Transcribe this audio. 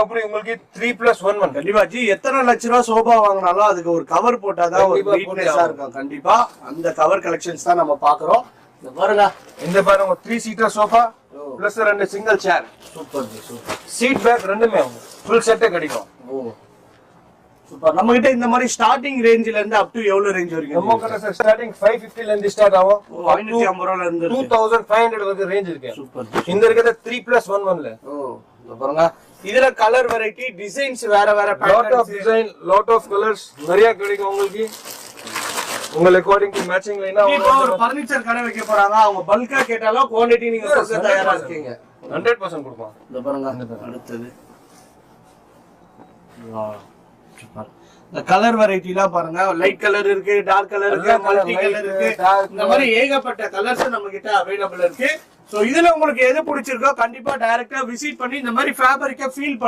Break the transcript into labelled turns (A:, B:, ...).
A: அப்படி உங்களுக்கு 3+1
B: கண்டிப்பா ஜி எத்தனை லட்ச ரூபா சோபா வாங்கினாலும் அதுக்கு ஒரு கவர் போட்டாதான் ஒரு நீட்னஸா இருக்கும். கண்டிப்பா அந்த கவர் கலெக்ஷன்ஸ் தான் நம்ம பாக்குறோம். இந்த பாருங்க,
A: இந்த பாருங்க 3 seater sofa plus 2 single chair.
B: Super ji super.
A: Seat back ரெண்டுமே ஃபுல் செட்டே கிடைக்கும்.
B: Oh super. நம்ம கிட்ட இந்த மாதிரி ஸ்டார்டிங் ரேஞ்சில இருந்து அப் டு எவ்வளவு ரேஞ்ச் வரைக்கும்?
A: நம்ம கிட்ட சார் ஸ்டார்டிங் 550 ல இருந்து ஸ்டார்ட் ஆகும்.
B: 550 ரூபாயில இருந்து
A: 2500 வரைக்கும் ரேஞ்ச் இருக்கு.
B: சூப்பர்.
A: இந்த இருக்குது 3+1 ல.
B: ஓ இந்த பாருங்க, இதுல கலர் வெரைட்டி டிசைன்ஸ் வேற வேற
A: lot of design, lot of colours நிறைய கிடைக்கும் உங்களுக்கு. உங்க அக்கார்டிங் டு மேட்சிங் லைனா
B: இப்போ ஒரு ஃபர்னிச்சர் கடை வைக்க போறாங்க, அவங்க பல்கா கேட்டாலும் குவாண்டிட்டி நீங்க கொடுக்க தயாரா இருக்கீங்க.
A: 100% கொடுப்போம்.
B: இந்த பாருங்க அடுத்தது. Wow super. இந்த கலர் வெரைட்டிலாம் பாருங்க, லைட் கலர் இருக்கு, டார்க் கலர் இருக்கு, மல்டி கலர் இருக்கு. இந்த மாதிரி ஏகப்பட்ட கலர்ஸ் நம்ம கிட்ட அவைலபிள் இருக்கு. சோ இதுல உங்களுக்கு எது பிடிச்சிருக்கோ கண்டிப்பா டைரக்டா விசிட் பண்ணி இந்த மாதிரி ஃபேப்ரிக்க ஃபீல்